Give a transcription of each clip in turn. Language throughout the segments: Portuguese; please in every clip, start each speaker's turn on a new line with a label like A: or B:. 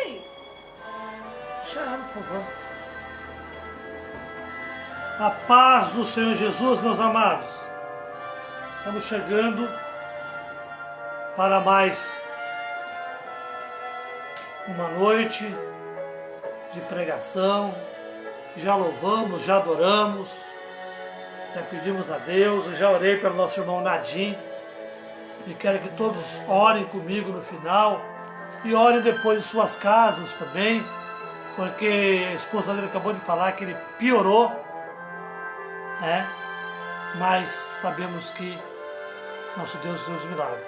A: aí.
B: Chama, por favor. A paz do Senhor Jesus, meus amados. Estamos chegando para mais uma noite de pregação. Já louvamos, já adoramos, já pedimos a Deus. Eu já orei pelo nosso irmão Nadim e quero que todos orem comigo no final e orem depois em suas casas também, porque a esposa dele acabou de falar que ele piorou, né? Mas sabemos que nosso Deus Deus milagre.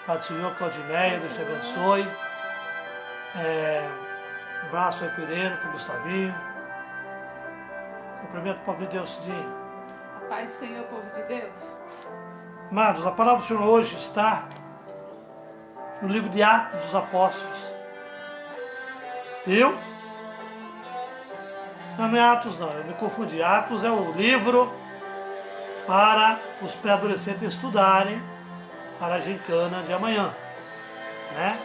B: Pai do Senhor, Claudineia, Deus te abençoe. Um abraço aí para o Irene, para o Gustavinho. Cumprimento o povo de Deus, Cidinho.
A: A paz do Senhor, povo de Deus.
B: Amados, a palavra do Senhor hoje está no livro de Atos dos Apóstolos. Viu? Não é Atos não, eu me confundi. Atos é o livro para os pré-adolescentes estudarem para a gincana de amanhã, né?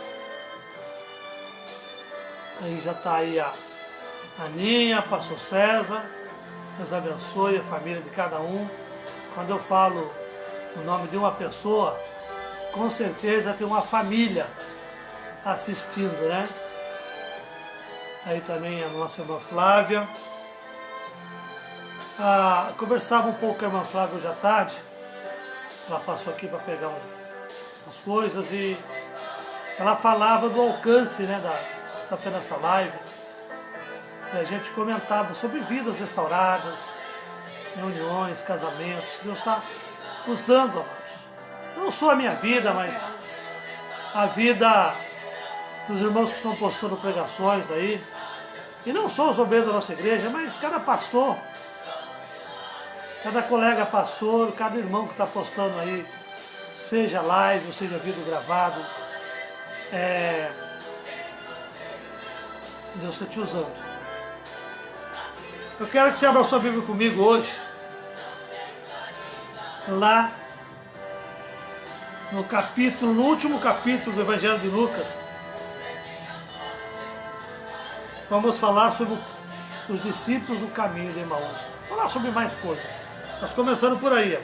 B: Aí já está aí a Aninha, pastor César. Deus abençoe a família de cada um. Quando eu falo o nome de uma pessoa, com certeza tem uma família assistindo, né? Aí também a nossa irmã Flávia. Conversava um pouco com a irmã Flávia hoje à tarde. Ela passou aqui para pegar umas coisas e ela falava do alcance, né, da tendo essa live. E a gente comentava sobre vidas restauradas, reuniões, casamentos. Deus está usando, amados. Não só a minha vida, mas a vida dos irmãos que estão postando pregações aí. E não só os obreiros da nossa igreja, mas cada pastor, cada colega pastor, cada irmão que está postando aí, seja live, seja vídeo gravado, Deus está te usando. Eu quero que você abra a sua Bíblia comigo hoje, lá no último capítulo do Evangelho de Lucas. Vamos falar sobre os discípulos do caminho de Emaús. Falar sobre mais coisas. Nós começando por aí.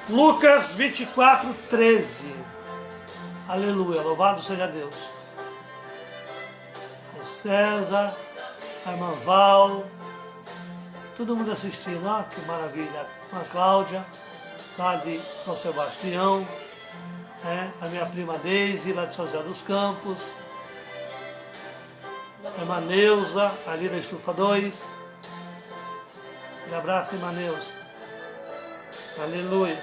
B: Lucas 24, 13. Aleluia, louvado seja Deus. O César, a irmã Val, todo mundo assistindo, ó, que maravilha. A irmã Cláudia, lá de São Sebastião, a minha prima Deise, lá de São José dos Campos, a irmã Neuza, ali da Estufa 2. Um abraço, irmã Neuza. Aleluia.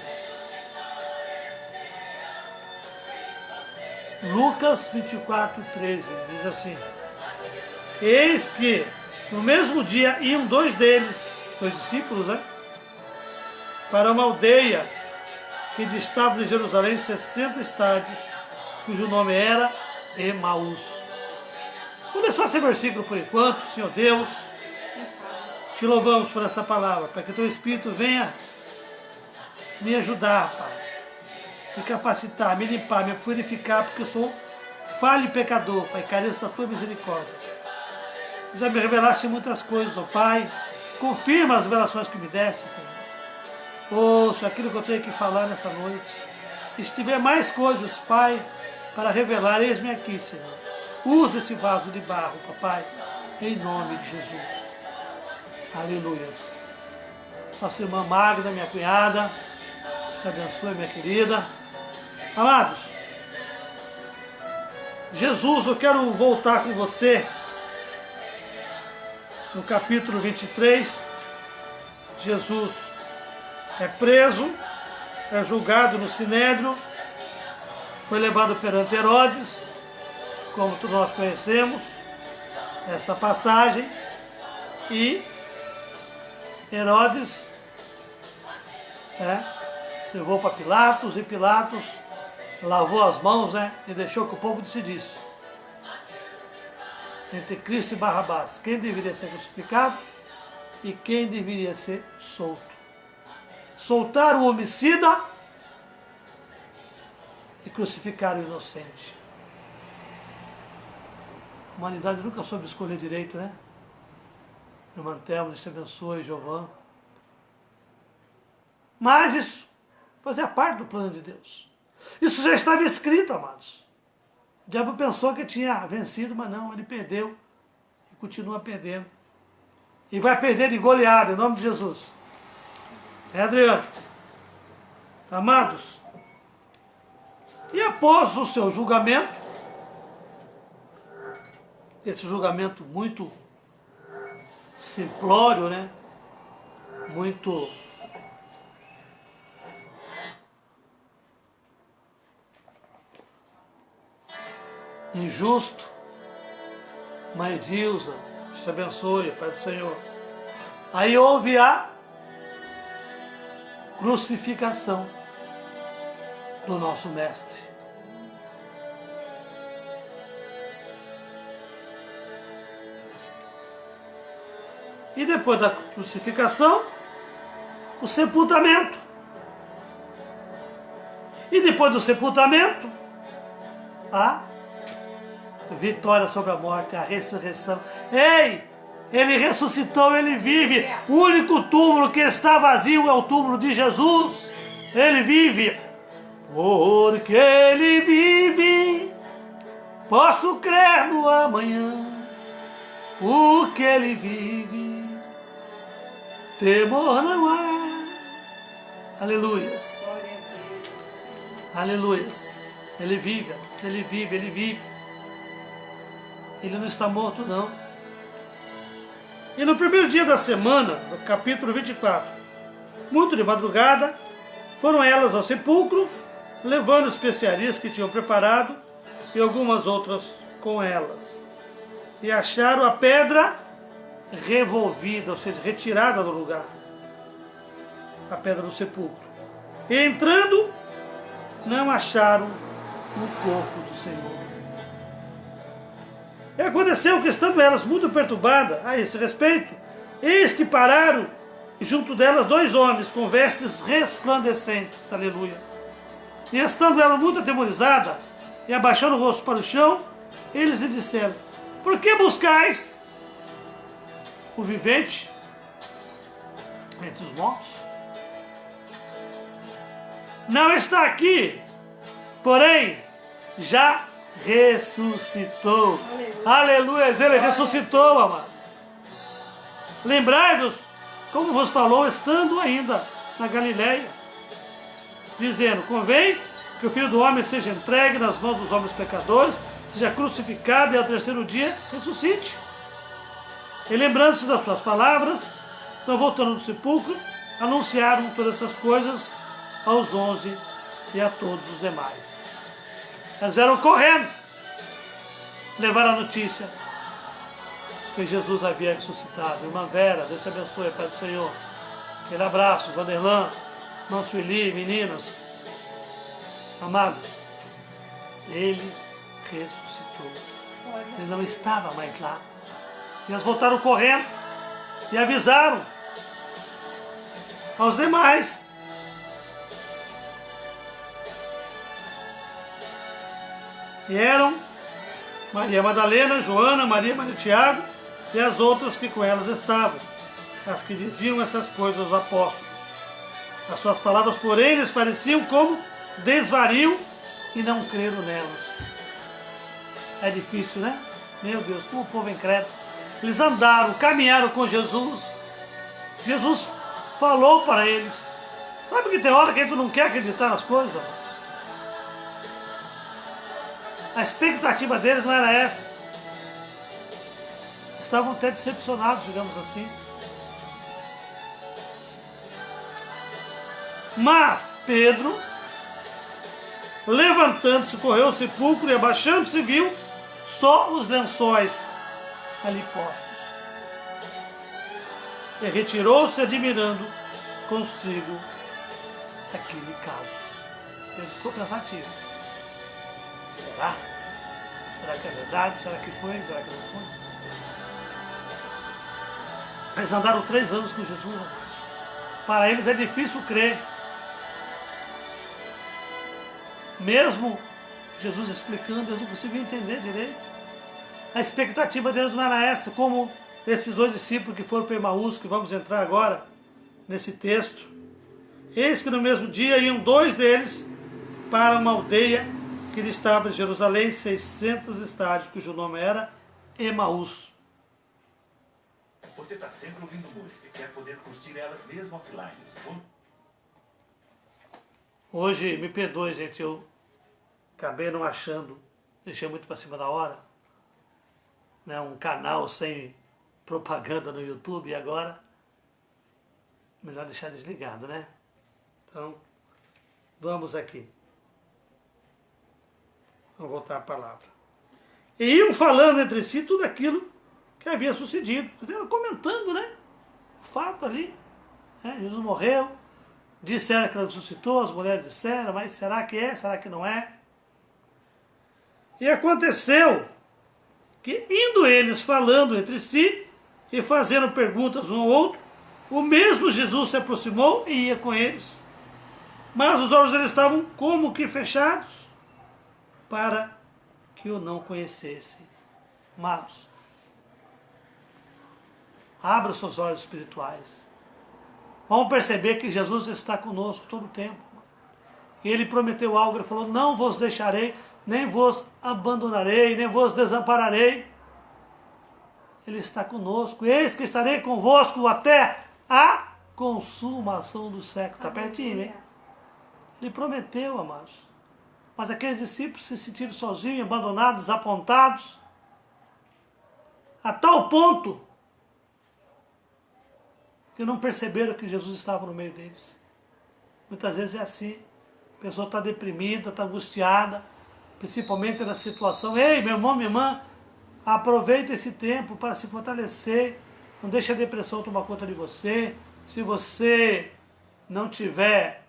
B: Lucas 24, 13, diz assim: eis que no mesmo dia iam dois deles, dois discípulos, para uma aldeia que distava de Jerusalém 60 estádios, cujo nome era Emaús. Vou ler só esse versículo por enquanto. Senhor Deus, te louvamos por essa palavra, para que teu Espírito venha me ajudar, Pai, me capacitar, me limpar, me purificar, porque eu sou falho e pecador, Pai, careço da tua misericórdia. Já me revelaste muitas coisas, ó Pai, confirma as revelações que me deste, Senhor. Ouço aquilo que eu tenho que falar nessa noite. E se tiver mais coisas, Pai, para revelar, eis-me aqui, Senhor. Usa esse vaso de barro, papai, em nome de Jesus. Aleluia. Nossa irmã Magda, minha cunhada, te abençoe, minha querida. Amados, Jesus, eu quero voltar com você no capítulo 23. Jesus é preso, é julgado no Sinédrio, foi levado perante Herodes, como todos nós conhecemos esta passagem, e Herodes levou para Pilatos, e Pilatos lavou as mãos, e deixou que o povo decidisse entre Cristo e Barrabás, quem deveria ser crucificado e quem deveria ser solto. Soltar o homicida e crucificar o inocente. humanidade nunca soube escolher direito, né? Irmã Thelma, Deus te abençoe, Giovã. Mas isso fazia parte do plano de Deus. Isso já estava escrito, amados. O diabo pensou que tinha vencido, mas não, ele perdeu e continua perdendo. E vai perder de goleada, em nome de Jesus. É, Adriano? Amados, e após o seu julgamento, esse julgamento muito simplório, né? Muito injusto. Mãe Dilza, Deus te abençoe, Pai do Senhor. Aí houve a crucificação do nosso Mestre. E depois da crucificação, o sepultamento. E depois do sepultamento, a vitória sobre a morte, a ressurreição. Ei! Ele ressuscitou, ele vive. O único túmulo que está vazio é o túmulo de Jesus. Ele vive. Porque ele vive, posso crer no amanhã. Porque ele vive, temor não há. Aleluias.
A: Glória a Deus.
B: Aleluias. Ele vive, ele vive, ele vive. Ele não está morto, não. E no primeiro dia da semana, no capítulo 24, muito de madrugada, foram elas ao sepulcro, levando especiarias que tinham preparado e algumas outras com elas. E acharam a pedra revolvida, ou seja, retirada do lugar. A pedra do sepulcro. E entrando, não acharam o corpo do Senhor. E aconteceu que, estando elas muito perturbadas a esse respeito, eis que pararam junto delas 2 homens com vestes resplandecentes. Aleluia. E estando ela muito atemorizada e abaixando o rosto para o chão, eles lhe disseram: por que buscais o vivente entre os mortos? Não está aqui, porém já ressuscitou. Aleluia, ele ressuscitou, amado. Lembrai-vos, como vos falou, estando ainda na Galileia, dizendo: convém que o Filho do Homem seja entregue nas mãos dos homens pecadores, seja crucificado e ao terceiro dia ressuscite. E lembrando-se das suas palavras, então voltando do sepulcro, anunciaram todas essas coisas aos 11 e a todos os demais. Eles eram correndo, levaram a notícia que Jesus havia ressuscitado. Irmã Vera, Deus te abençoe, Pai do Senhor. Aquele abraço, Vanderlan, irmã Sueli, meninas. Amados, ele ressuscitou. Ele não estava mais lá. E eles voltaram correndo e avisaram aos demais. E eram Maria Madalena, Joana, Maria de Tiago e as outras que com elas estavam, as que diziam essas coisas aos apóstolos. As suas palavras, porém, lhes pareciam como desvario e não creram nelas. É difícil, né? Meu Deus, como o povo é incrédulo. Eles andaram, caminharam com Jesus. Jesus falou para eles. Sabe que tem hora que a gente não quer acreditar nas coisas? A expectativa deles não era essa. Estavam até decepcionados, digamos assim. Mas Pedro, levantando-se, correu ao sepulcro e abaixando-se, viu só os lençóis ali postos. E retirou-se, admirando consigo aquele caso. Ele ficou pensativo. Será? Será que é verdade? Será que foi? Será que não foi? Eles andaram 3 anos com Jesus. Para eles é difícil crer. Mesmo Jesus explicando, eles não conseguiam entender direito. A expectativa deles não era essa, como esses 2 discípulos que foram para Emaús, que vamos entrar agora nesse texto. Eis que no mesmo dia iam 2 deles para uma aldeia que estava em Jerusalém, 600 estádios, cujo nome era Emaús.
A: Você está sempre ouvindo música e quer poder curtir elas mesmo offline, segundo?
B: Hoje, me perdoe, gente, eu acabei não achando, deixei muito para cima da hora, né, um canal sem propaganda no YouTube, e agora, melhor deixar desligado, né? Então, vamos aqui. Vamos voltar à palavra. E iam falando entre si tudo aquilo que havia sucedido, comentando, né? O fato ali, né? Jesus morreu, disseram que ele ressuscitou, as mulheres disseram, mas será que é? Será que não é? E aconteceu que, indo eles falando entre si e fazendo perguntas um ao outro, o mesmo Jesus se aproximou e ia com eles. Mas os olhos deles estavam como que fechados, para que o não conhecessem. Amados, abra os seus olhos espirituais. Vamos perceber que Jesus está conosco todo o tempo. Ele prometeu algo, ele falou, não vos deixarei, nem vos abandonarei, nem vos desampararei. Ele está conosco, eis que estarei convosco até a consumação do século. Está pertinho, hein? Ele prometeu, amados. Mas aqueles discípulos se sentiram sozinhos, abandonados, desapontados, a tal ponto que não perceberam que Jesus estava no meio deles. Muitas vezes é assim. A pessoa está deprimida, está angustiada, principalmente na situação. Ei, meu irmão, minha irmã, aproveita esse tempo para se fortalecer. Não deixe a depressão tomar conta de você. Se você não tiver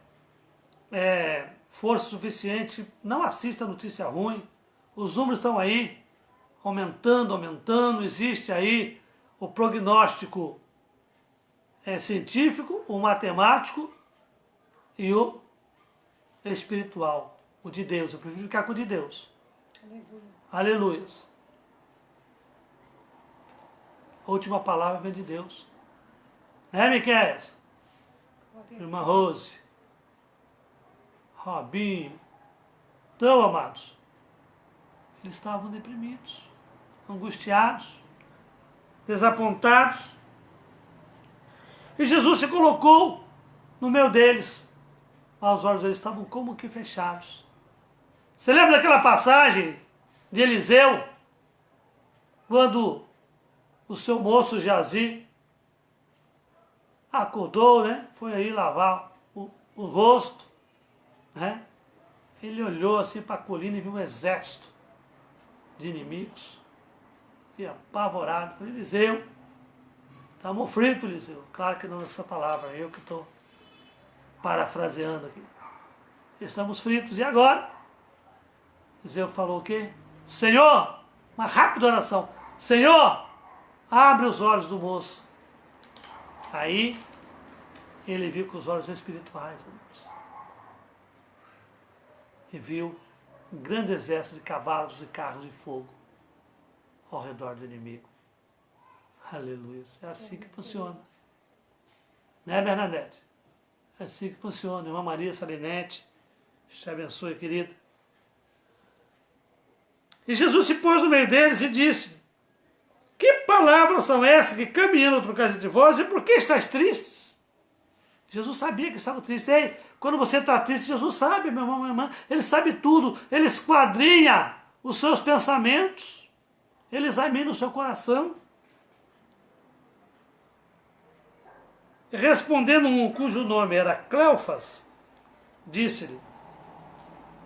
B: força suficiente, não assista a notícia ruim. Os números estão aí, aumentando. Existe aí o prognóstico científico, o matemático e o espiritual, o de Deus. Eu prefiro ficar com o de Deus. Aleluia. A última palavra vem de Deus. Né, Miquel? Irmã Rose. Robinho. Então, amados, eles estavam deprimidos, angustiados, desapontados. E Jesus se colocou no meio deles. Mas os olhos deles estavam como que fechados. Você lembra daquela passagem de Eliseu? Quando o seu moço Geazi acordou, né? Foi aí lavar o rosto, né? Ele olhou assim para a colina e viu um exército de inimigos. E apavorado, falou, Eliseu, estamos fritos, Eliseu. Claro que não é essa palavra, eu que estou parafraseando aqui. Estamos fritos, e agora? Eliseu falou o quê? Senhor, uma rápida oração. Senhor, abre os olhos do moço. Aí, ele viu com os olhos espirituais, amigos. E viu um grande exército de cavalos e carros de fogo ao redor do inimigo. Aleluia. É assim que funciona. Né, Bernadette? É assim que funciona. Irmã Maria Salinete, te abençoe, querida. E Jesus se pôs no meio deles e disse, que palavras são essas que caminhando outro caso entre vós, e por que estáis tristes? Jesus sabia que estava triste. Ei, quando você está triste, Jesus sabe, meu irmão, minha irmã, ele sabe tudo, ele esquadrinha os seus pensamentos, ele examina o seu coração. Respondendo um cujo nome era Cleofas, disse-lhe,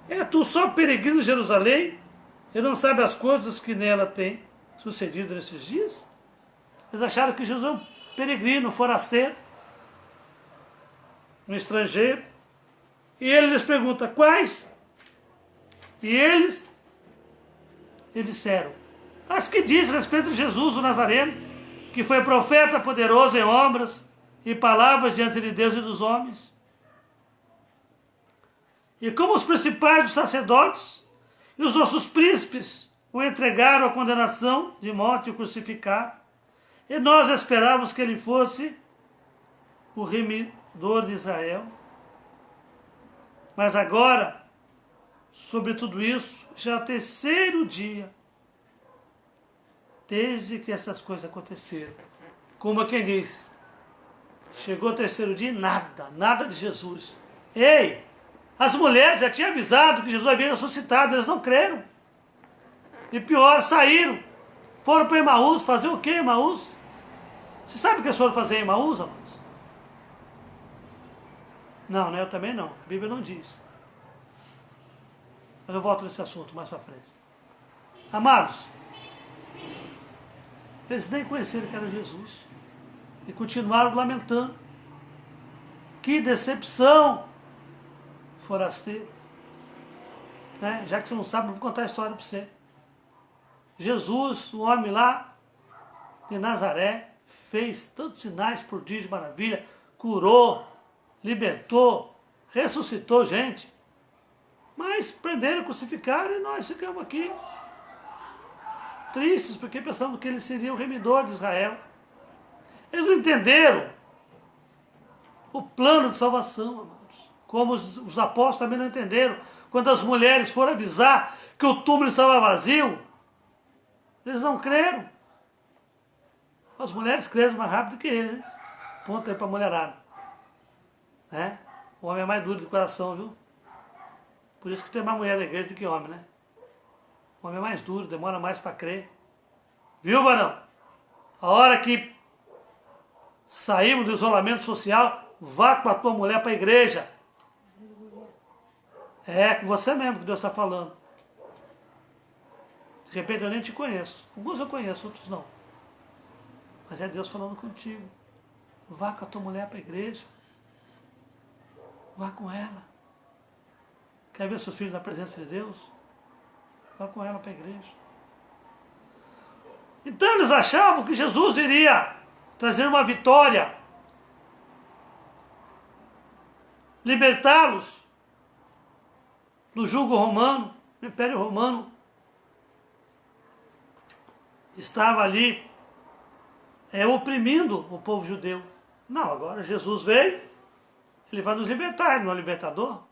B: é tu só peregrino em Jerusalém e não sabe as coisas que nela tem sucedido nesses dias? Eles acharam que Jesus é um peregrino, forasteiro, um estrangeiro. E ele lhes pergunta, quais? E eles disseram, as que diz respeito de Jesus, o Nazareno, que foi profeta poderoso em obras e palavras diante de Deus e dos homens. E como os principais dos sacerdotes e os nossos príncipes o entregaram à condenação de morte e o crucificaram. E nós esperávamos que ele fosse o remidor de Israel. Mas agora, sobre tudo isso, já é o terceiro dia desde que essas coisas aconteceram. Como quem diz, chegou o terceiro dia e nada de Jesus. Ei, as mulheres já tinham avisado que Jesus havia ressuscitado, eles não creram. E pior, saíram, foram para Emaús, fazer o quê, Emaús? Você sabe o que eles foram fazer em Emaús, amados? Não, né? Eu também não. A Bíblia não diz. Mas eu volto nesse assunto mais para frente. Amados, eles nem conheceram que era Jesus. E continuaram lamentando. Que decepção, forasteiro. Né? Já que você não sabe, eu vou contar a história para você. Jesus, o homem lá de Nazaré, fez tantos sinais, prodígios, maravilha, curou, libertou, ressuscitou gente. Mas prenderam, crucificaram e nós ficamos aqui tristes, porque pensamos que ele seria o remidor de Israel. Eles não entenderam o plano de salvação, amados. Como os apóstolos também não entenderam. Quando as mulheres foram avisar que o túmulo estava vazio, eles não creram. As mulheres creram mais rápido que ele, né? Ponto aí para a mulherada. Né? O homem é mais duro de coração, viu? Por isso que tem mais mulher na igreja do que homem, né? O homem é mais duro, demora mais para crer. Viu, varão? A hora que saímos do isolamento social, vá com a tua mulher para a igreja. É com você mesmo que Deus está falando. De repente eu nem te conheço. Alguns eu conheço, outros não. Mas é Deus falando contigo. Vá com a tua mulher para a igreja. Vá com ela. Quer ver seus filhos na presença de Deus? Vá com ela para a igreja. Então eles achavam que Jesus iria trazer uma vitória, libertá-los do jugo romano, do Império Romano. Estava ali oprimindo o povo judeu. Não, agora Jesus veio, ele vai nos libertar, ele não é libertador.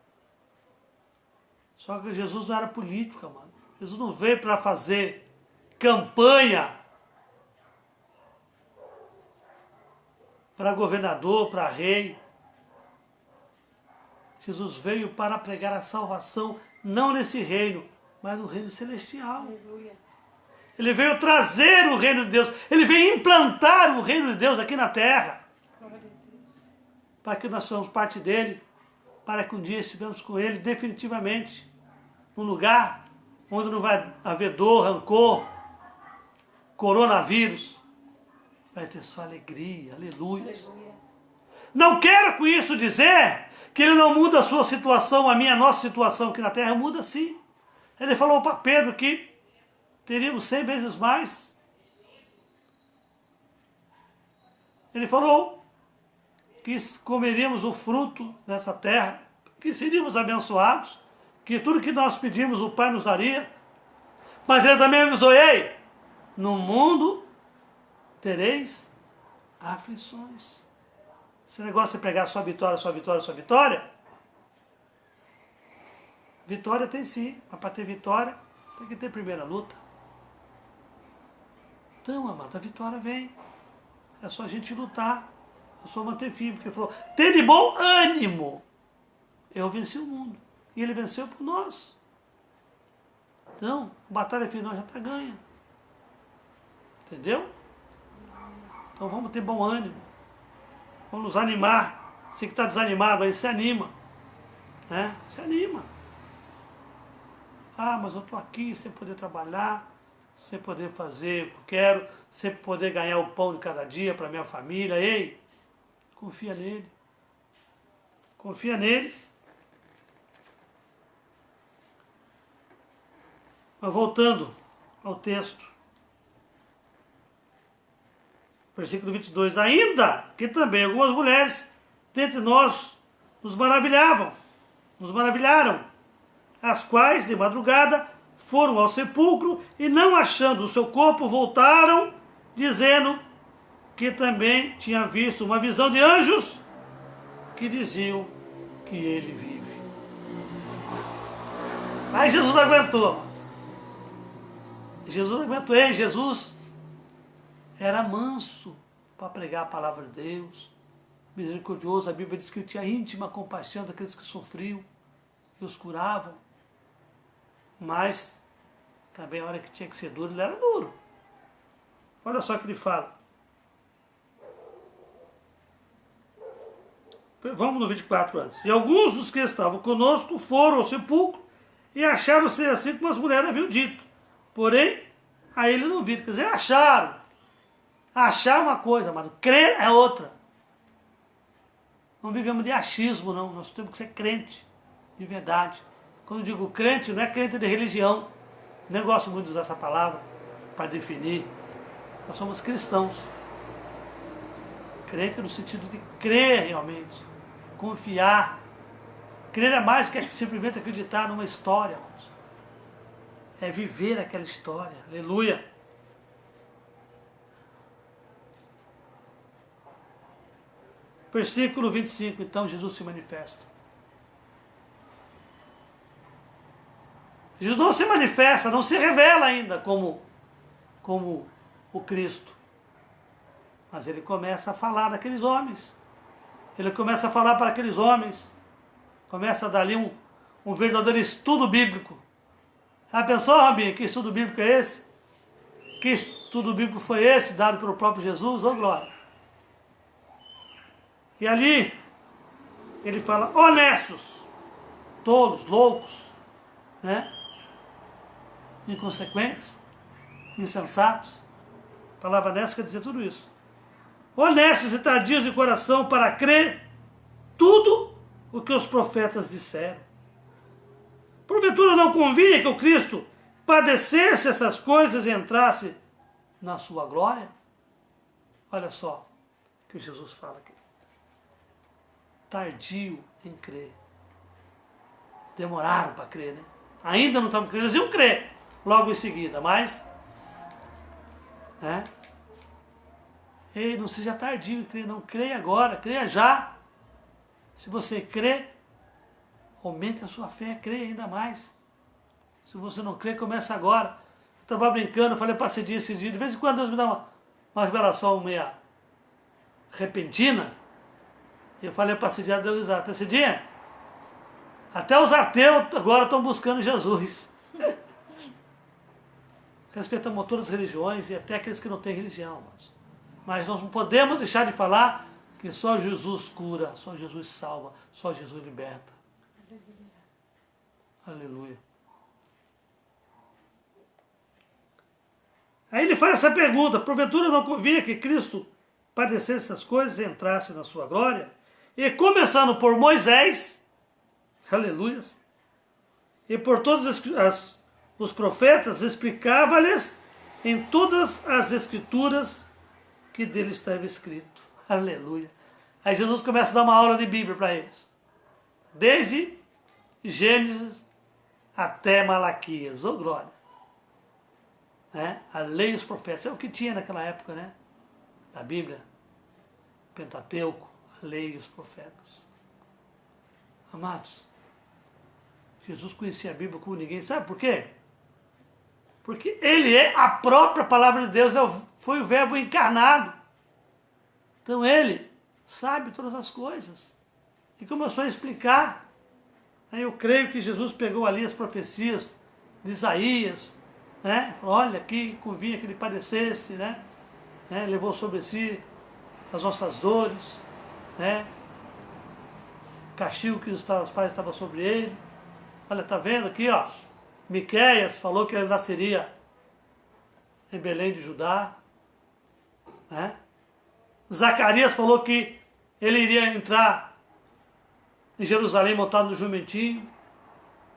B: Só que Jesus não era político, mano. Jesus não veio para fazer campanha para governador, para rei. Jesus veio para pregar a salvação, não nesse reino, mas no reino celestial. Aleluia. Ele veio trazer o reino de Deus. Ele veio implantar o reino de Deus aqui na terra. Para que nós somos parte dele. Para que um dia estivemos com ele definitivamente. Num lugar onde não vai haver dor, rancor, coronavírus. Vai ter só alegria, aleluia. Não quero com isso dizer que ele não muda a sua situação, a nossa situação aqui na terra. Muda sim. Ele falou para Pedro que teríamos 100 vezes mais. Ele falou que comeríamos o fruto dessa terra, que seríamos abençoados, que tudo que nós pedimos o Pai nos daria. Mas ele também avisou, ei, no mundo tereis aflições. Esse negócio de pregar só vitória, só vitória, só vitória. Vitória tem sim, mas para ter vitória tem que ter primeira luta. Então, amado, a vitória vem. É só a gente lutar. É só manter firme. Porque ele falou, tem de bom ânimo. Eu venci o mundo. E ele venceu por nós. Então, a batalha final já está ganha. Entendeu? Então vamos ter bom ânimo. Vamos nos animar. Você que está desanimado aí, se anima. Né? Se anima. Ah, mas eu estou aqui sem poder trabalhar, sem poder fazer o que eu quero, sem poder ganhar o pão de cada dia para minha família. Ei, confia nele. Confia nele. Mas voltando ao texto. Versículo 22. Ainda que também algumas mulheres dentre nós nos maravilharam, as quais de madrugada foram ao sepulcro e, não achando o seu corpo, voltaram, dizendo que também tinha visto uma visão de anjos que diziam que ele vive. Aí Jesus não aguentou. Jesus não aguentou. Jesus era manso para pregar a palavra de Deus, misericordioso. A Bíblia diz que ele tinha íntima compaixão daqueles que sofriam e os curavam. Mas também a hora que tinha que ser duro, ele era duro. Olha só o que ele fala. Vamos no 24 antes. E alguns dos que estavam conosco foram ao sepulcro e acharam ser assim como as mulheres haviam dito. Porém, a ele não viram. Quer dizer, acharam. Achar é uma coisa, mas crer é outra. Não vivemos de achismo, não. Nós temos que ser crente, de verdade. Quando eu digo crente, não é crente de religião. Nem gosto muito de usar essa palavra para definir. Nós somos cristãos. Crente no sentido de crer realmente. Confiar. Crer é mais que simplesmente acreditar numa história. É viver aquela história. Aleluia. Versículo 25. Então Jesus se manifesta. Jesus não se manifesta, não se revela ainda como o Cristo. Mas ele começa a falar daqueles homens. Ele começa a falar para aqueles homens. Começa a dar ali um verdadeiro estudo bíblico. Já pensou, Rabinho, que estudo bíblico é esse? Que estudo bíblico foi esse, dado pelo próprio Jesus? Ô, glória! E ali, ele fala, honestos, tolos, loucos, né? Inconsequentes, insensatos. A palavra honesta quer dizer tudo isso. Honestos e tardios de coração para crer tudo o que os profetas disseram. Porventura não convinha que o Cristo padecesse essas coisas e entrasse na sua glória? Olha só o que Jesus fala aqui. Tardio em crer. Demoraram para crer, né? Ainda não estavam crendo, eles iam crer logo em seguida, mas ei, não seja tardio em crer, não. Creia agora, creia já. Se você crê, aumente a sua fé, creia ainda mais. Se você não crê, começa agora. Eu estava brincando, falei para Cidinha esses dias, de vez em quando Deus me dá uma revelação meia repentina. Eu falei para Cidinha, deu risada. Falei, Cidinha, até os ateus agora estão buscando Jesus. Respeitamos todas as religiões e até aqueles que não têm religião. Mas nós não podemos deixar de falar que só Jesus cura, só Jesus salva, só Jesus liberta. Aleluia. Aí ele faz essa pergunta, porventura não convinha que Cristo padecesse essas coisas e entrasse na sua glória? E começando por Moisés, aleluia, e por todos os profetas, explicava-lhes em todas as escrituras que dele estava escrito. Aleluia. Aí Jesus começa a dar uma aula de Bíblia para eles. Desde Gênesis até Malaquias. Ô, glória. A lei e os profetas. É o que tinha naquela época, né? Da Bíblia. Pentateuco, a lei e os profetas. Amados, Jesus conhecia a Bíblia como ninguém. Sabe por quê? Porque ele é a própria palavra de Deus. Foi o verbo encarnado. Então ele sabe todas as coisas. E começou a explicar. Aí eu creio que Jesus pegou ali as profecias de Isaías, né? Falou, olha, aqui convinha que ele padecesse, né? Levou sobre si as nossas dores, né? O castigo que os pais estavam sobre ele. Olha, tá vendo aqui, ó? Miqueias falou que ele nasceria em Belém de Judá, né? Zacarias falou que ele iria entrar em Jerusalém montado no jumentinho.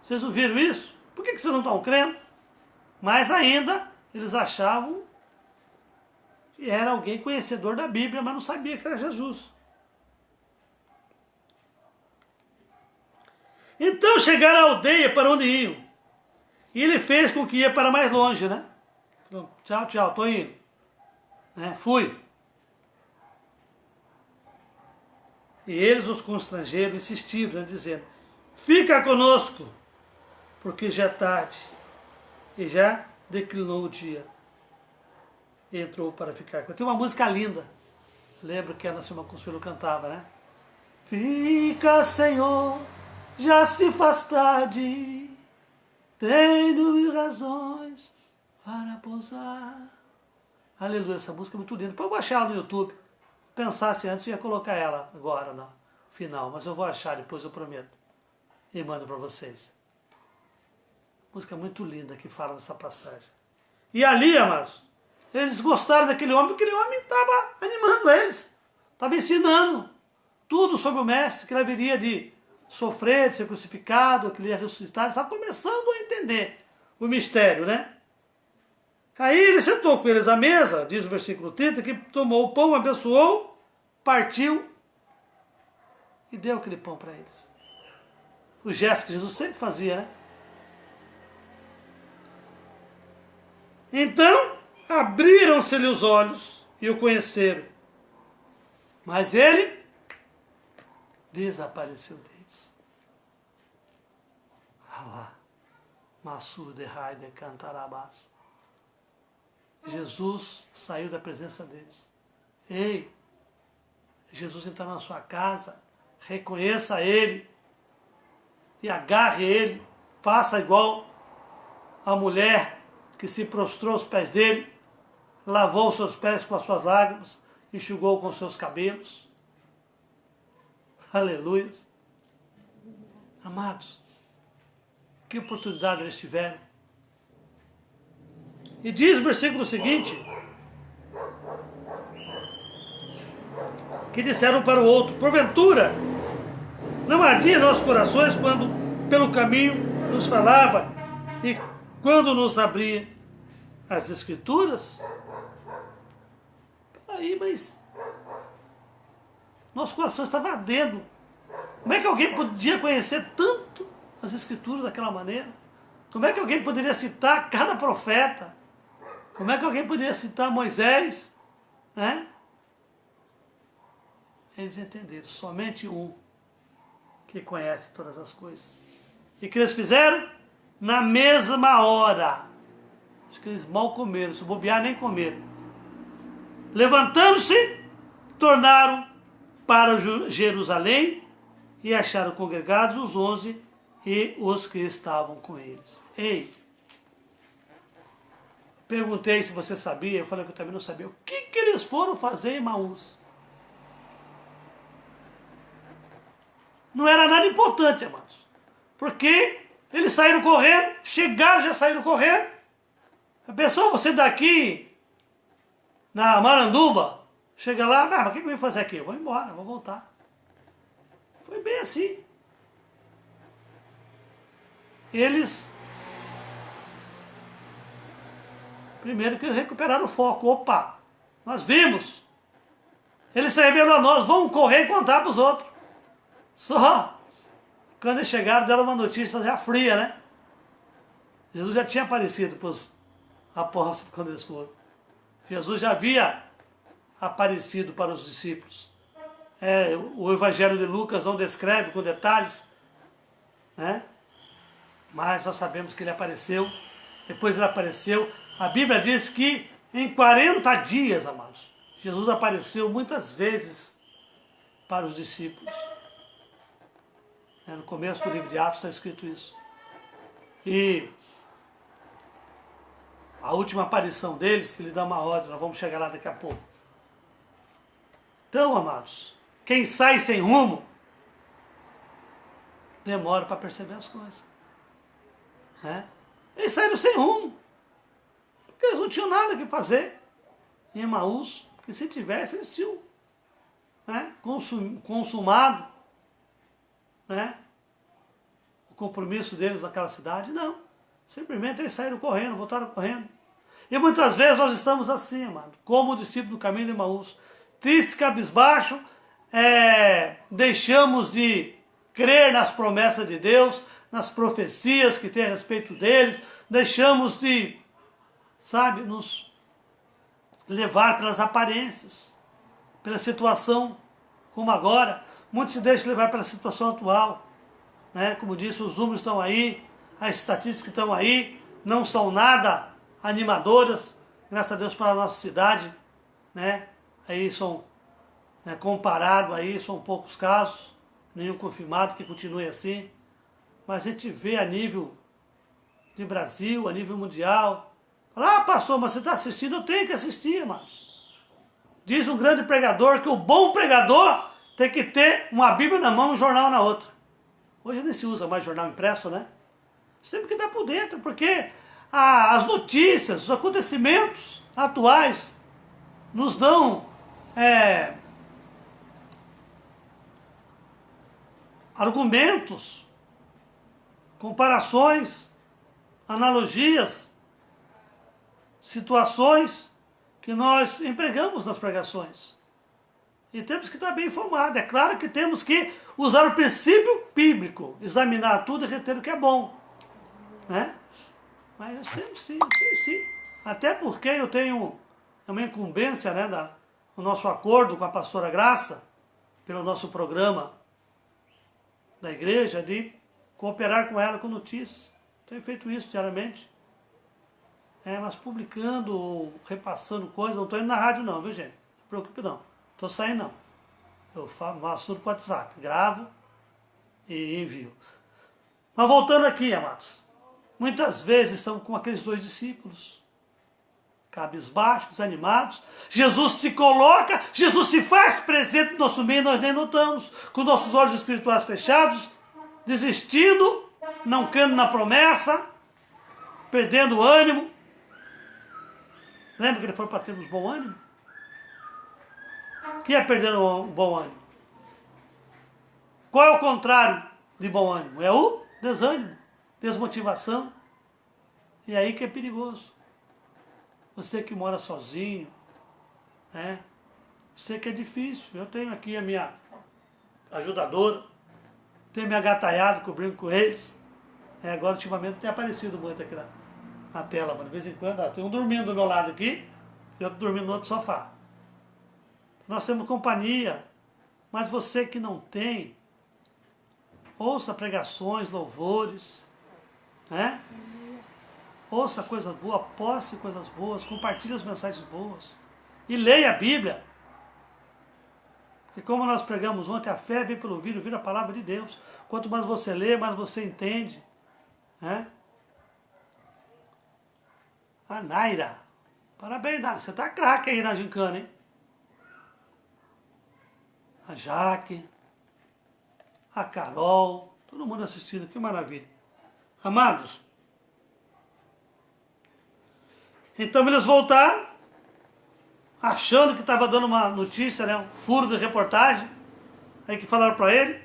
B: Vocês não viram isso? Por que vocês não estão crendo? Mas ainda eles achavam que era alguém conhecedor da Bíblia, mas não sabia que era Jesus. Então chegaram à aldeia para onde iam. E ele fez com que ia para mais longe, né? Falou, tchau, tchau, tô indo. Né? Fui. E eles os constrangeram, insistiram, né, dizendo, fica conosco, porque já é tarde. E já declinou o dia. E entrou para ficar. Tem uma música linda. Lembro que a Ana Consuelo cantava, né? Fica, Senhor, já se faz tarde, tenho mil razões para pousar. Aleluia, essa música é muito linda. Depois eu vou achar ela no YouTube. Pensasse antes, eu ia colocar ela agora no final, mas eu vou achar depois, eu prometo. E mando para vocês. Música muito linda que fala dessa passagem. E ali, amados, eles gostaram daquele homem, porque aquele homem estava animando eles. Estava ensinando tudo sobre o mestre, que ele haveria de sofrer, de ser crucificado, que ele ia ressuscitar. Ele estava começando a entender o mistério, né? Aí ele sentou com eles à mesa, diz o versículo 30, que tomou o pão, abençoou, partiu e deu aquele pão para eles. O gesto que Jesus sempre fazia, né? Então, abriram-se-lhe os olhos e o conheceram. Mas ele desapareceu deles. Allah, Massur de Haide Cantarabás. Jesus saiu da presença deles. Ei, Jesus entrou na sua casa, reconheça ele e agarre ele, faça igual a mulher que se prostrou aos pés dele, lavou os seus pés com as suas lágrimas, enxugou com os seus cabelos. Aleluia. Amados, que oportunidade eles tiveram. E diz o versículo seguinte, que disseram para o outro, porventura, não ardia nossos corações quando pelo caminho nos falava e quando nos abria as Escrituras? Peraí, mas nosso coração estava ardendo. Como é que alguém podia conhecer tanto as Escrituras daquela maneira? Como é que alguém poderia citar cada profeta? Como é que alguém poderia citar Moisés? Né? Eles entenderam, somente um que conhece todas as coisas. E que eles fizeram? Na mesma hora. Acho que eles mal comeram, se bobear nem comeram. Levantando-se, tornaram para Jerusalém e acharam congregados os 11 e os que estavam com eles. Ei, perguntei se você sabia, eu falei que eu também não sabia. O que eles foram fazer em Emaús? Não era nada importante, amados. Porque eles saíram correndo, chegaram, já saíram correndo. A pessoa, você daqui, na Maranduba, chega lá, mas o que eu vim fazer aqui? Eu vou embora, vou voltar. Foi bem assim. Eles, primeiro que recuperaram o foco. Opa, nós vimos. Ele se revelou a nós, vamos correr e contar para os outros. Só quando eles chegaram, deram uma notícia já fria, né? Jesus já tinha aparecido para os apóstolos quando eles foram. Jesus já havia aparecido para os discípulos. O Evangelho de Lucas não descreve com detalhes, né? Mas nós sabemos que ele apareceu. Depois ele apareceu. A Bíblia diz que em 40 dias, amados, Jesus apareceu muitas vezes para os discípulos. No começo do livro de Atos está escrito isso. E a última aparição deles, ele dá uma ordem, nós vamos chegar lá daqui a pouco. Então, amados, quem sai sem rumo, demora para perceber as coisas. Né? Eles saíram sem rumo, porque eles não tinham nada que fazer em Emaús, porque se tivesse, eles tinham, né, consumado, né, o compromisso deles naquela cidade. Não, simplesmente eles saíram correndo, voltaram correndo. E muitas vezes nós estamos assim, amado, como o discípulo do caminho de Emaús, triste, cabisbaixo, deixamos de crer nas promessas de Deus, nas profecias que tem a respeito deles, deixamos de, sabe, nos levar pelas aparências, pela situação como agora. Muitos se deixam levar pela situação atual, né? Como disse, os números estão aí, as estatísticas estão aí, não são nada animadoras, graças a Deus, para a nossa cidade, né? Aí são, né, comparado aí, são poucos casos, nenhum confirmado que continue assim, mas a gente vê a nível de Brasil, a nível mundial. Fala, pastor, mas você está assistindo? Eu tenho que assistir, irmãos. Diz um grande pregador que o bom pregador tem que ter uma Bíblia na mão e um jornal na outra. Hoje nem se usa mais jornal impresso, né? Você tem que estar por dentro, porque as notícias, os acontecimentos atuais nos dão argumentos, comparações, analogias, situações que nós empregamos nas pregações. E temos que estar bem informados. É claro que temos que usar o princípio bíblico, examinar tudo e reter o que é bom, né? Mas nós temos sim, sim. Até porque eu tenho uma incumbência, né, no nosso acordo com a pastora Graça, pelo nosso programa da igreja, de cooperar com ela com notícias. Tenho feito isso diariamente. Mas publicando, repassando coisas, não estou indo na rádio não, viu gente? Não se preocupe não. Estou saindo não. Eu faço tudo para o WhatsApp, gravo e envio. Mas voltando aqui, amados. Muitas vezes estamos com aqueles dois discípulos, cabisbaixos, desanimados. Jesus se coloca, Jesus se faz presente no nosso meio, nós nem notamos, com nossos olhos espirituais fechados, desistindo, não crendo na promessa, perdendo o ânimo. Lembra que ele falou para termos bom ânimo? O que é perder o bom ânimo? Qual é o contrário de bom ânimo? É o desânimo, desmotivação. E aí que é perigoso. Você que mora sozinho, né? Sei que é difícil. Eu tenho aqui a minha ajudadora, tenho minha gataiada que eu brinco com eles. Agora, ultimamente, tem aparecido muito aqui na tela, mas de vez em quando, tem um dormindo do meu lado aqui e outro dormindo no outro sofá. Nós temos companhia, mas você que não tem, ouça pregações, louvores, né? Ouça coisas boas, poste coisas boas, compartilhe as mensagens boas e leia a Bíblia. Porque como nós pregamos ontem, a fé vem pelo ouvir a palavra de Deus. Quanto mais você lê, mais você entende, né? A Naira, parabéns, Naira, você tá craque aí na gincana, hein? A Jaque, a Carol, todo mundo assistindo, que maravilha. Amados, então eles voltaram, achando que estava dando uma notícia, né, um furo de reportagem, aí que falaram para ele.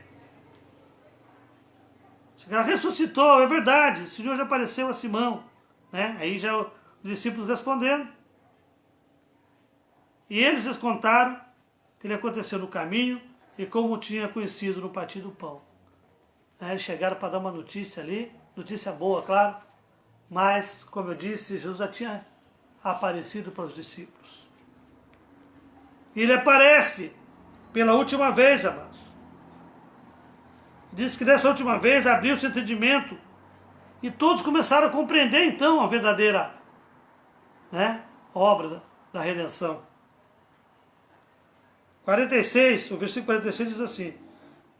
B: Ela ressuscitou, é verdade, o Senhor já apareceu a Simão, né? Aí já os discípulos respondendo. E eles lhes contaram o que lhe aconteceu no caminho e como tinha conhecido no partir do pão. Eles chegaram para dar uma notícia ali, notícia boa, claro, mas, como eu disse, Jesus já tinha aparecido para os discípulos. E ele aparece pela última vez, amados. Diz que dessa última vez abriu-se o entendimento e todos começaram a compreender então a verdadeira, né, obra da redenção. 46, o versículo 46 diz assim: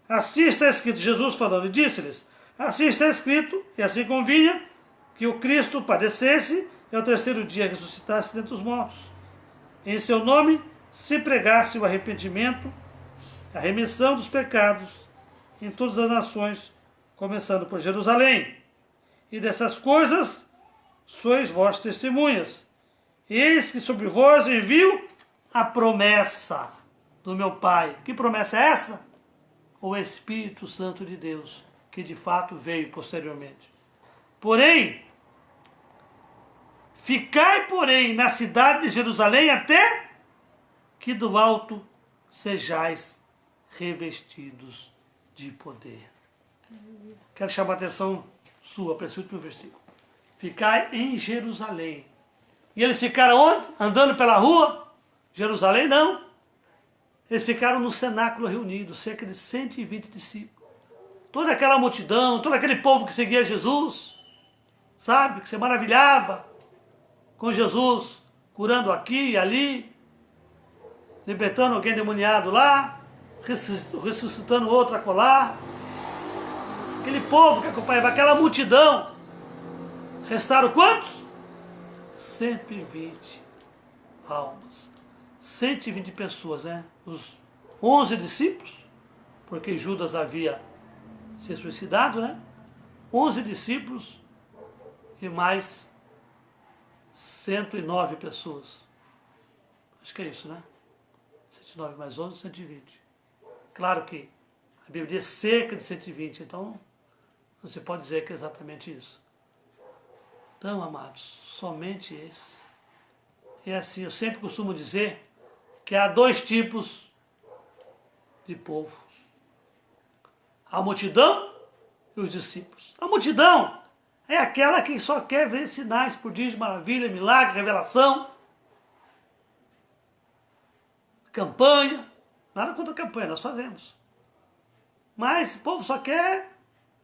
B: assim está escrito, Jesus falando, e disse-lhes, assim está escrito, e assim convinha, que o Cristo padecesse e ao terceiro dia ressuscitasse dentre os mortos. Em seu nome se pregasse o arrependimento, a remissão dos pecados em todas as nações, começando por Jerusalém. E dessas coisas sois vós testemunhas. Eis que sobre vós envio a promessa do meu Pai. Que promessa é essa? O Espírito Santo de Deus, que de fato veio posteriormente. Porém, ficai, porém, na cidade de Jerusalém até que do alto sejais revestidos de poder. Quero chamar a atenção sua para esse último versículo. Ficai em Jerusalém. E eles ficaram onde? Andando pela rua? Jerusalém não. Eles ficaram no cenáculo reunido, cerca de 120 discípulos. Toda aquela multidão, todo aquele povo que seguia Jesus, sabe? Que se maravilhava com Jesus, curando aqui e ali, libertando alguém demoniado lá, ressuscitando outro acolá. Aquele povo que acompanhava, aquela multidão. Restaram quantos? 120 almas. 120 pessoas, né? Os 11 discípulos, porque Judas havia se suicidado, né? 11 discípulos e mais 109 pessoas. Acho que é isso, né? 109 mais 11, 120. Claro que a Bíblia diz cerca de 120, então você pode dizer que é exatamente isso. Então, amados, somente esse. E assim, eu sempre costumo dizer que há dois tipos de povo. A multidão e os discípulos. A multidão é aquela que só quer ver sinais, prodígios, maravilha, milagre, revelação, campanha. Nada contra a campanha, nós fazemos. Mas o povo só quer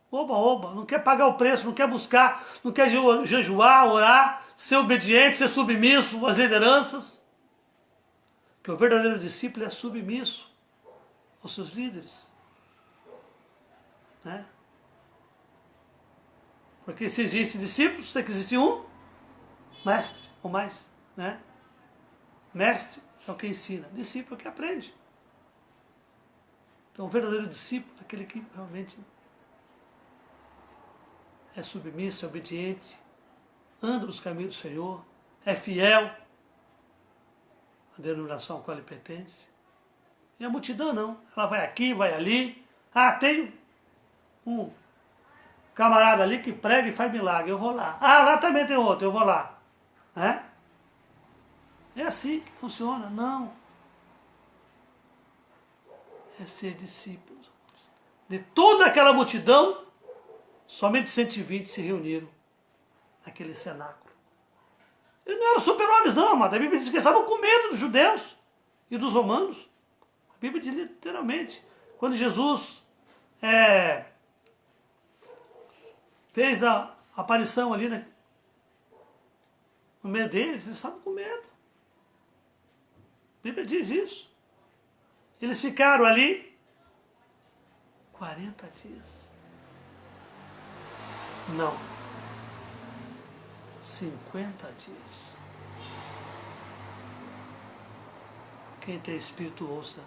B: oba-oba, não quer pagar o preço, não quer buscar, não quer jejuar, orar, ser obediente, ser submisso às lideranças. Porque o verdadeiro discípulo é submisso aos seus líderes. Né? Porque se existe discípulos, tem que existir um mestre, ou mais. Né? Mestre é o que ensina, discípulo é o que aprende. Então o verdadeiro discípulo é aquele que realmente é submisso, é obediente, anda nos caminhos do Senhor, é fiel à denominação a qual ele pertence. E a multidão não, ela vai aqui, vai ali. Ah, tem um camarada ali que prega e faz milagre, eu vou lá. Ah, lá também tem outro, eu vou lá. É assim que funciona? Não. É ser discípulos. De toda aquela multidão, somente 120 se reuniram naquele cenáculo. Eles não eram super-homens não, amado. A Bíblia diz que eles estavam com medo dos judeus e dos romanos. A Bíblia diz literalmente, quando Jesus fez a aparição ali, né, no meio deles, eles estavam com medo. A Bíblia diz isso. Eles ficaram ali 40 dias. Não. 50 dias. Quem tem espírito ouça.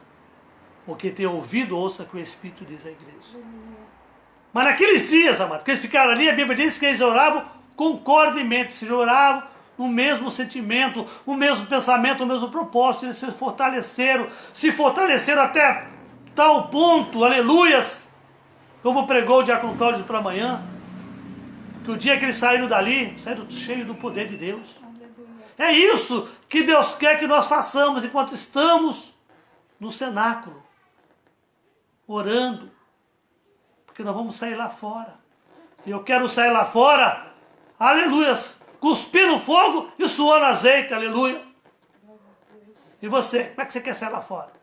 B: Ou quem tem ouvido ouça o que o Espírito diz à igreja. Mas naqueles dias, amados, que eles ficaram ali, a Bíblia diz que eles oravam concordemente. Se oravam no mesmo sentimento, o mesmo pensamento, o mesmo propósito. Eles se fortaleceram até tal ponto, aleluias, como pregou o diácono Cláudio para amanhã, que o dia que eles saíram dali, saíram cheios do poder de Deus. É isso que Deus quer que nós façamos enquanto estamos no cenáculo, orando, porque nós vamos sair lá fora. E eu quero sair lá fora, aleluias, cuspindo fogo e suando azeite, aleluia. E você, como é que você quer sair lá fora?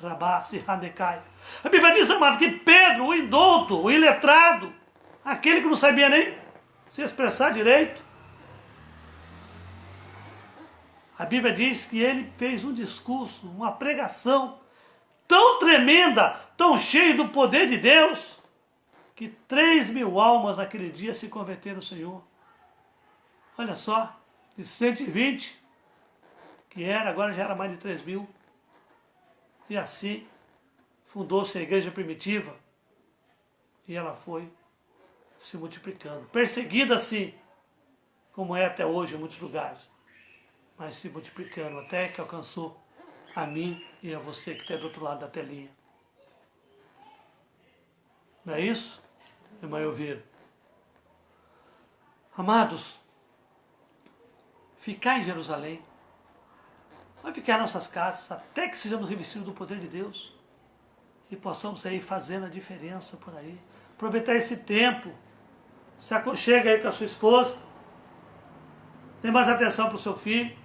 B: Rabassi, Hanecai. A Bíblia diz, amado, que Pedro, o indouto, o iletrado, aquele que não sabia nem se expressar direito, a Bíblia diz que ele fez um discurso, uma pregação tão tremenda, tão cheia do poder de Deus, que 3.000 almas naquele dia se converteram ao Senhor. Olha só, de 120, que era, agora já era mais de 3.000. E assim fundou-se a igreja primitiva e ela foi se multiplicando. Perseguida assim, como é até hoje em muitos lugares, mas se multiplicando até que alcançou a mim e a você que está do outro lado da telinha. Não é isso, irmã Elvira? Amados, ficar em Jerusalém, vai ficar em nossas casas até que sejamos revestidos do poder de Deus. e possamos sair fazendo a diferença por aí. Aproveitar esse tempo, se aconchega aí com a sua esposa, dê mais atenção para o seu filho,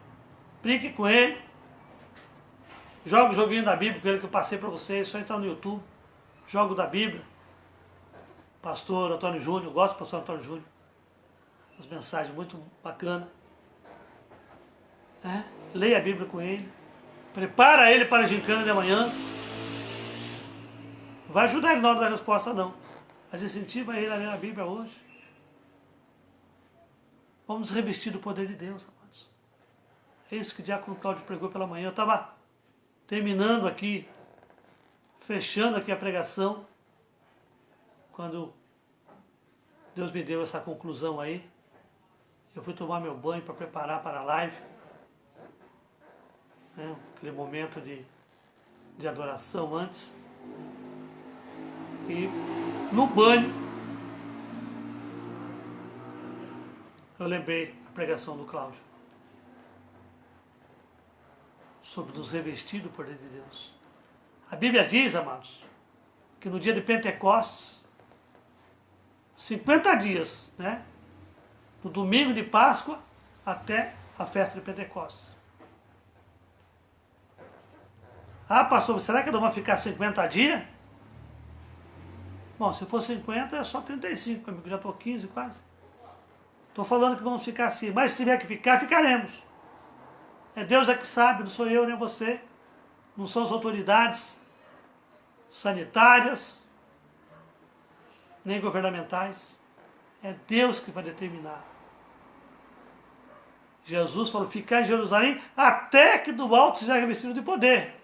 B: brinque com ele, joga o joguinho da Bíblia com ele que eu passei para vocês, só entrar no YouTube, jogo da Bíblia, pastor Antônio Júnior, eu gosto do pastor Antônio Júnior, as mensagens muito bacanas. Leia a Bíblia com ele, prepara ele para a gincana de amanhã, vai ajudar ele na hora da resposta não, mas incentiva ele a ler a Bíblia hoje. Vamos revestir do poder de Deus, amados. É isso que o diácono Cláudio pregou pela manhã. Eu estava terminando aqui, fechando aqui a pregação, quando Deus me deu essa conclusão aí. Eu fui tomar meu banho para preparar para a live. Aquele momento de adoração antes. E no banho, eu lembrei a pregação do Cláudio sobre nos revestir do poder de Deus. A Bíblia diz, amados, que no dia de Pentecostes, 50 dias, do domingo de Páscoa até a festa de Pentecostes. Ah, pastor, será que não vão ficar 50 dias? Bom, se for 50 é só 35, comigo, já estou 15 quase. Estou falando que vamos ficar assim, mas se tiver que ficar, ficaremos. É Deus que sabe, não sou eu nem você, não são as autoridades sanitárias, nem governamentais. É Deus que vai determinar. Jesus falou, ficar em Jerusalém até que do alto seja revestido de poder.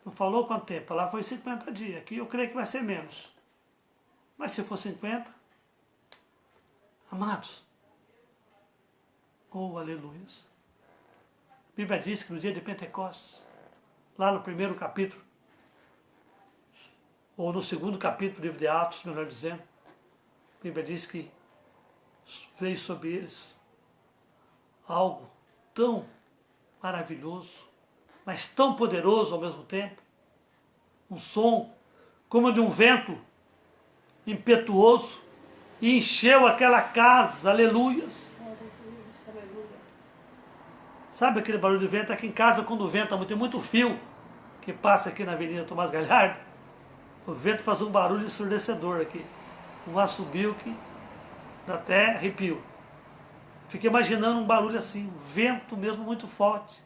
B: Não falou quanto tempo, lá foi 50 dias, aqui eu creio que vai ser menos. Mas se for 50, amados, oh aleluia. A Bíblia diz que no dia de Pentecostes, lá no primeiro capítulo, ou no segundo capítulo do livro de Atos, melhor dizendo, a Bíblia diz que veio sobre eles algo tão maravilhoso, mas tão poderoso ao mesmo tempo, um som como de um vento impetuoso, e encheu aquela casa, aleluias. Sabe aquele barulho de vento? Aqui em casa, quando o vento tem muito fio, que passa aqui na Avenida Tomás Galhardo, o vento faz um barulho ensurdecedor aqui, um assobio que dá até arrepio. Fiquei imaginando um barulho assim, um vento mesmo muito forte.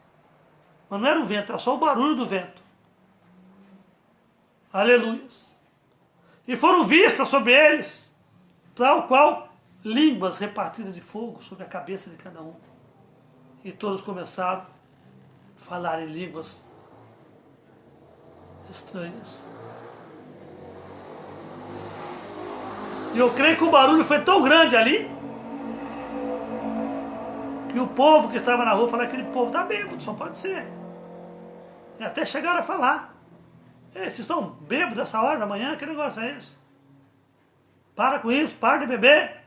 B: Mas não era um vento, era só o barulho do vento. Aleluias. E foram vistas sobre eles, tal qual línguas repartidas de fogo sobre a cabeça de cada um. E todos começaram a falar em línguas estranhas. E eu creio que o barulho foi tão grande ali, que o povo que estava na rua falou, aquele povo está bêbado, só pode ser. E até chegaram a falar, vocês estão bêbados essa hora da manhã? Que negócio é esse? Para com isso, para de beber.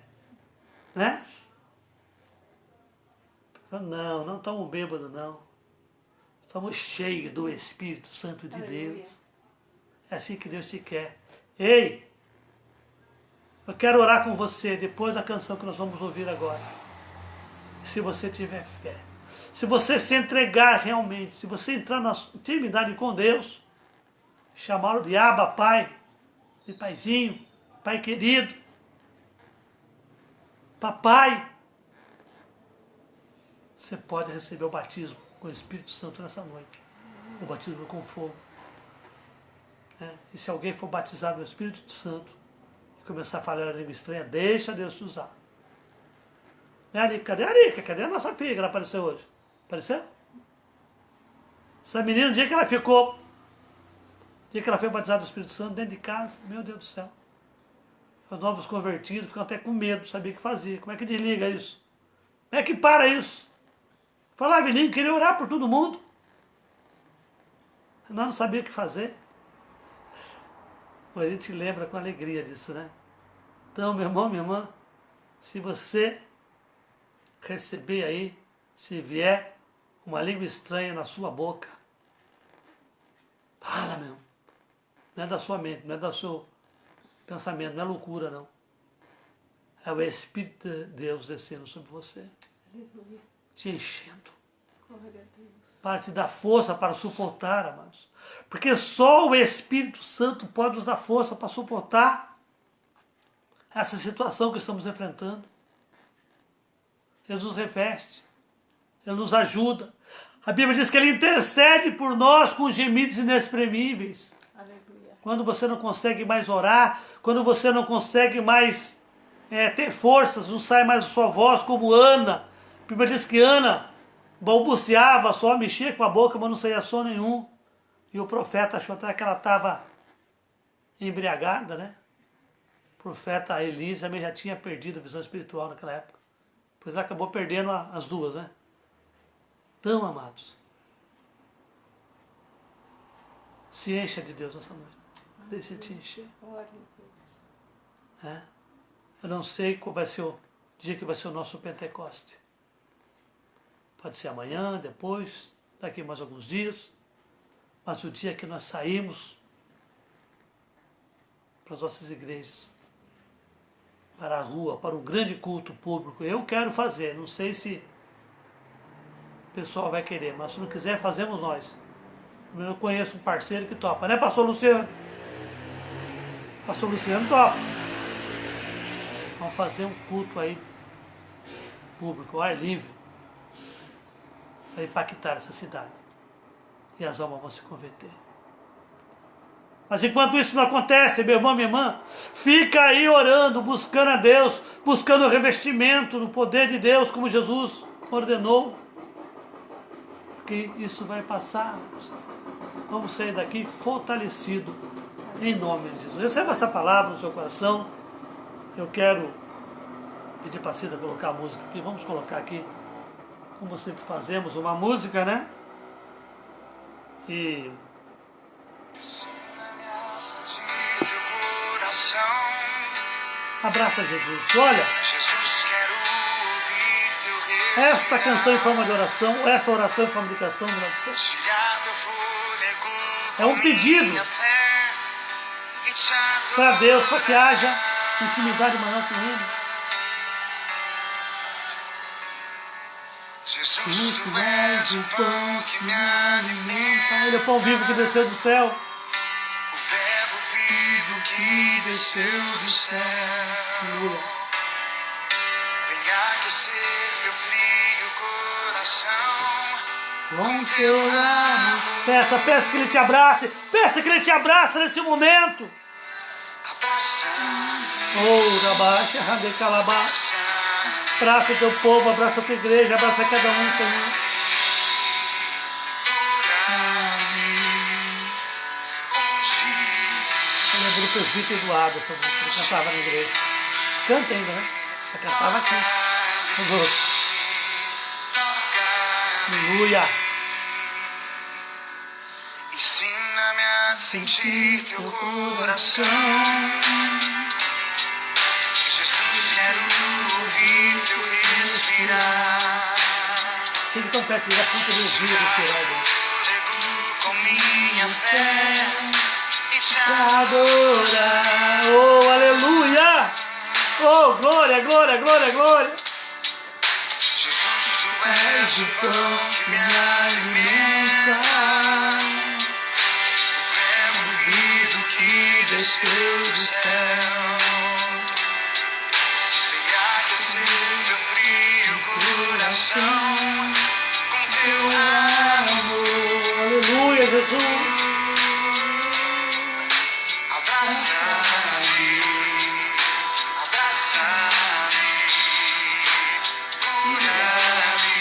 B: Não, não estamos bêbados não. Estamos cheios do Espírito Santo de Deus. É assim que Deus te quer. Ei, eu quero orar com você depois da canção que nós vamos ouvir agora. Se você tiver fé, se você se entregar realmente, se você entrar na intimidade com Deus, chamá-lo de Abba, Pai, de Paizinho, Pai querido, Papai, você pode receber o batismo com o Espírito Santo nessa noite, o batismo com fogo. E se alguém for batizado no Espírito Santo e começar a falar a língua estranha, deixa Deus te usar. Cadê a Arica? Cadê a nossa filha que ela apareceu hoje? Apareceu? Essa menina, no dia que ela ficou, no dia que ela foi batizada no Espírito Santo, dentro de casa, meu Deus do céu. Os novos convertidos ficam até com medo, sabia o que fazia. Como é que desliga isso? Como é que para isso? Falava em língua, queria orar por todo mundo. Nós não sabia o que fazer. Mas a gente lembra com alegria disso, né? Então, meu irmão, minha irmã, se você receber aí, se vier uma língua estranha na sua boca, Fala mesmo. Não é da sua mente, não é do seu pensamento, não é loucura, não. É o Espírito de Deus descendo sobre você,
C: Aleluia.
B: te enchendo.
C: Glória a Deus.
B: Para te dar força para suportar, amados. Porque só o Espírito Santo pode nos dar força para suportar essa situação que estamos enfrentando. Ele nos reveste, Ele nos ajuda. A Bíblia diz que Ele intercede por nós com gemidos inexprimíveis.
C: Aleluia.
B: Quando você não consegue mais orar, quando você não consegue mais ter forças, não sai mais a sua voz como Ana. A Bíblia diz que Ana balbuciava, só mexia com a boca, mas não saía som nenhum. E o profeta achou até que ela estava embriagada, né? O profeta Elias também já tinha perdido a visão espiritual naquela época. Pois ela acabou perdendo as duas, né? Então, amados, se encha de Deus essa noite. Deixa te encher.
C: Glória a Deus.
B: Eu não sei qual vai ser o dia que vai ser o nosso Pentecoste. Pode ser amanhã, depois, daqui mais alguns dias. Mas o dia que nós saímos para as nossas igrejas, para a rua, para um grande culto público, eu quero fazer. Não sei se o pessoal vai querer, mas se não quiser, fazemos nós. Eu conheço um parceiro que topa, né, pastor Luciano? Pastor Luciano topa. Vamos fazer um culto aí público, ao ar livre, para impactar essa cidade. E as almas vão se converter. Mas enquanto isso não acontece, meu irmão, minha irmã, fica aí orando, buscando a Deus, buscando o revestimento no poder de Deus, como Jesus ordenou. Porque isso vai passar. Vamos sair daqui fortalecido em nome de Jesus. Receba essa palavra no seu coração. Eu quero pedir para a Cida colocar a música aqui. Vamos colocar aqui, como sempre fazemos, uma música, né? E abraça Jesus. Olha, esta canção em forma de oração, esta oração em forma de canção do lado do céu, é um pedido para Deus, para que haja intimidade maior com Ele.
D: Jesus, tu és o pão que me alimenta.
B: Ele é o pão vivo que desceu do céu.
D: O verbo vivo que desceu do céu.
B: Aleluia.
D: Vem aquecer meu frio coração.
B: Com teu amor. Peça, peça que Ele te abrace. Peça que Ele te abrace nesse momento.
D: Abraça-me,
B: Oh, rabaixa, rabecalabá. Abraça o teu povo, abraça a tua igreja, abraça cada um, Senhor. Eu lembro do presbítero Eduardo, essa música, ele cantava na igreja. Canta ainda, né? Ele cantava aqui, conosco. Aleluia.
D: ensina-me a sentir teu coração. Jesus, quero ouvir teu respirar.
B: Fique tão perto, já fica de ouvir, respirar.
D: Fôlego com minha fé e te
B: Adorar, oh, aleluia. Oh, glória, glória, glória, glória.
D: Jesus, tu és o pão que me alimenta. O verbo vivo que desceu do céu. Vem aquecer meu frio coração com teu amor.
B: Aleluia, Jesus.
D: Abraça-me, abraça-me, cura-me,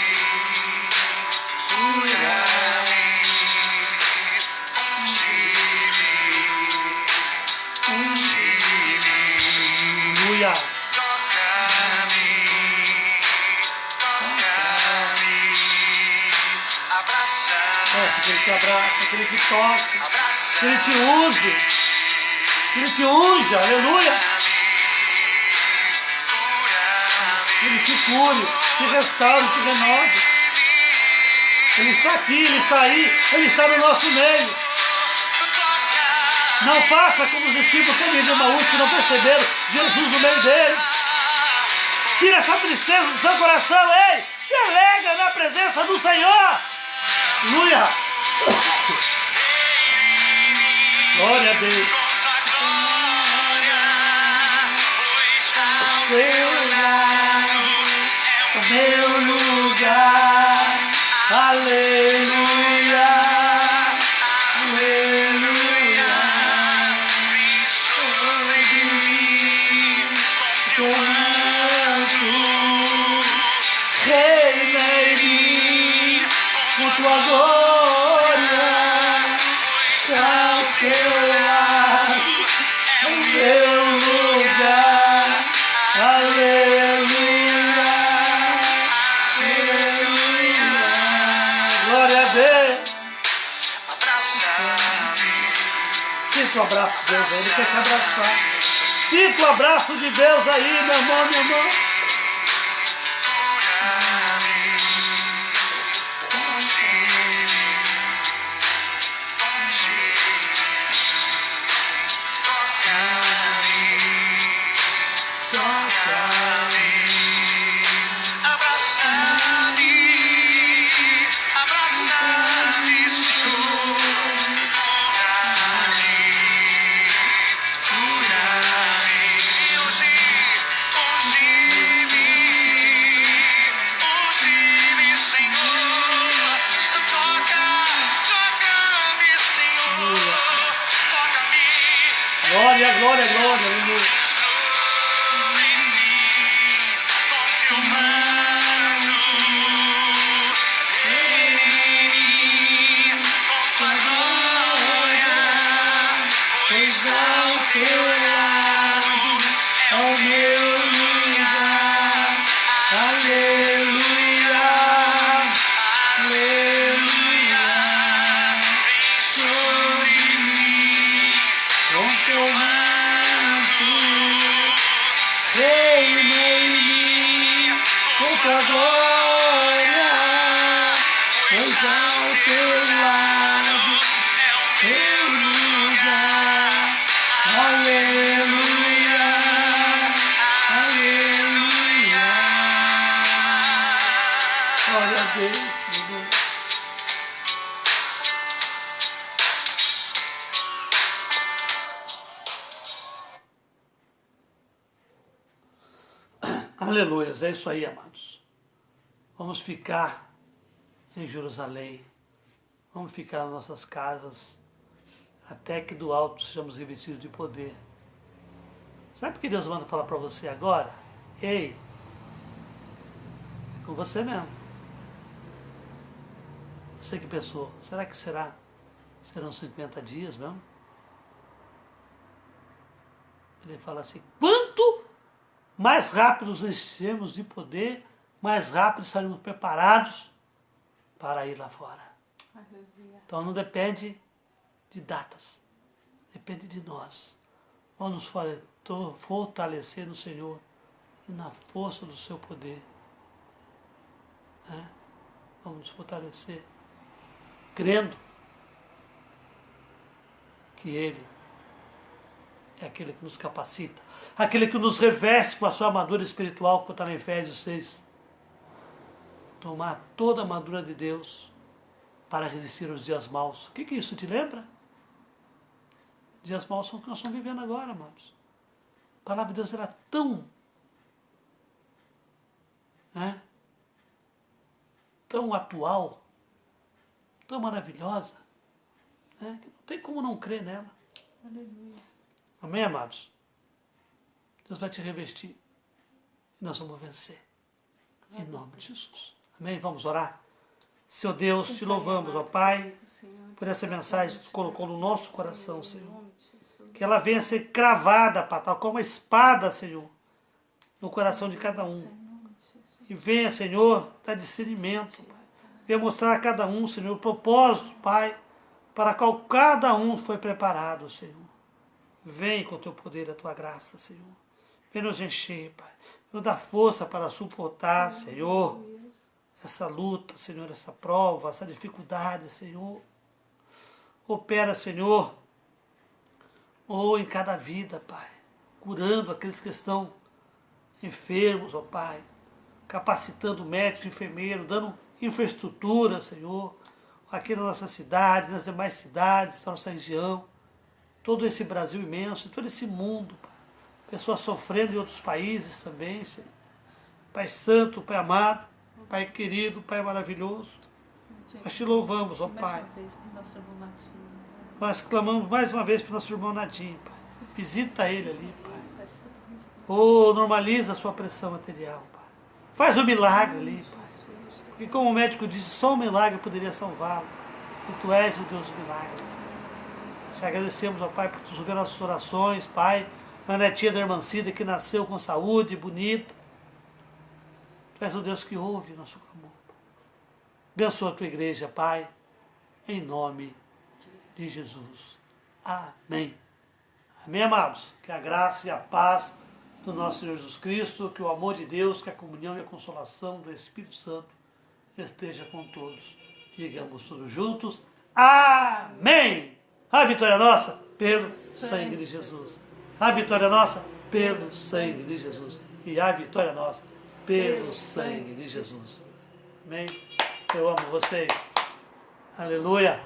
D: cura-me, unge-me,
B: Aleluia.
D: toca-me, toca-me, abraça-me,
B: Peça que Ele te abrace, que Ele te toque, que
D: abraça-me.
B: Ele te use, que Ele te unja, aleluia. Que Ele te cure, te restaure, te renove. Ele está aqui, Ele está aí, Ele está no nosso meio. Não faça como os discípulos caminham de Emaús que não perceberam Jesus no meio dele. Tira essa tristeza do seu coração, ei! Se alegra na presença do Senhor! Aleluia! Glória a Deus! Teu lado, o meu lugar, aleluia, aleluia, sobre mim, comando, reina em mim, com tua glória, ao teu lado, o meu lugar, aleluia, aleluia, glória a Deus. Sinta o abraço de Deus aí, Ele quer te abraçar. Sinta o abraço de Deus aí, meu irmão, minha irmã. Glória, glória, glória, aleluia. Ao meu lugar, aleluia, aleluia, sobre mim, com teu manto, reina em mim, com tua glória, pois ao teu lado, teu lugar, aleluia. Glória a Deus, meu Deus. Aleluia, é isso aí, amados. Vamos ficar em Jerusalém, vamos ficar nas nossas casas, até que do alto sejamos revestidos de poder. Sabe o que Deus manda falar para você agora? Ei, com você mesmo. Você que pensou, será que serão 50 dias mesmo? Ele fala assim, quanto mais rápido nos enchermos de poder, mais rápido estaremos preparados para ir lá fora.
C: Aleluia.
B: Então não depende de datas, depende de nós. Vamos nos fortalecer no Senhor e na força do seu poder. Vamos nos fortalecer, crendo que Ele é aquele que nos capacita, aquele que nos reveste com a sua armadura espiritual, como está em Efésios 6. Tomar toda a armadura de Deus para resistir aos dias maus. O que isso te lembra? Dias maus são o que nós estamos vivendo agora, amados. A palavra de Deus era tão atual, tão maravilhosa, que não tem como não crer nela.
C: Aleluia.
B: Amém, amados? Deus vai te revestir e nós vamos vencer. Em nome de Jesus. Amém? Vamos orar? Senhor Deus, te louvamos, ó Pai, por essa mensagem que tu colocou no nosso coração, Senhor. Que ela venha a ser cravada, Pai, tal como uma espada, Senhor, no coração de cada um. E venha, Senhor, dar discernimento, Pai. Venha mostrar a cada um, Senhor, o propósito, Pai, para qual cada um foi preparado, Senhor. Vem com o teu poder e a tua graça, Senhor. Vem nos encher, Pai. Nos dar força para suportar, Senhor, essa luta, Senhor, essa prova, essa dificuldade, Senhor. Opera, Senhor, ou em cada vida, Pai, curando aqueles que estão enfermos, ó Pai, capacitando médicos, enfermeiros, dando infraestrutura, Senhor, aqui na nossa cidade, nas demais cidades, na nossa região, todo esse Brasil imenso, todo esse mundo, Pai. Pessoas sofrendo em outros países também, Senhor. Pai Santo, Pai amado, Pai querido, Pai maravilhoso, nós te louvamos, ó Pai. Nós clamamos mais uma vez para o nosso irmão Nadim, Pai. Visita ele ali, Pai. Oh, normaliza a sua pressão material, Pai. Faz um milagre ali, Pai. Porque como o médico disse, só um milagre poderia salvá-lo. E Tu és o Deus do milagre. Te agradecemos, ó Pai, por Tu ouvir nossas orações, Pai. A netinha da irmã Cida que nasceu com saúde, bonita. Tu és o Deus que ouve nosso clamor. Abençoa a Tua igreja, Pai. Em nome de Jesus. Amém. Amém, amados? Que a graça e a paz do nosso Senhor Jesus Cristo, que o amor de Deus, que a comunhão e a consolação do Espírito Santo esteja com todos. Digamos todos juntos. Amém! A vitória é nossa pelo sangue de Jesus. A vitória é nossa pelo sangue de Jesus. E a vitória é nossa pelo sangue de Jesus. Amém? Eu amo vocês. Aleluia!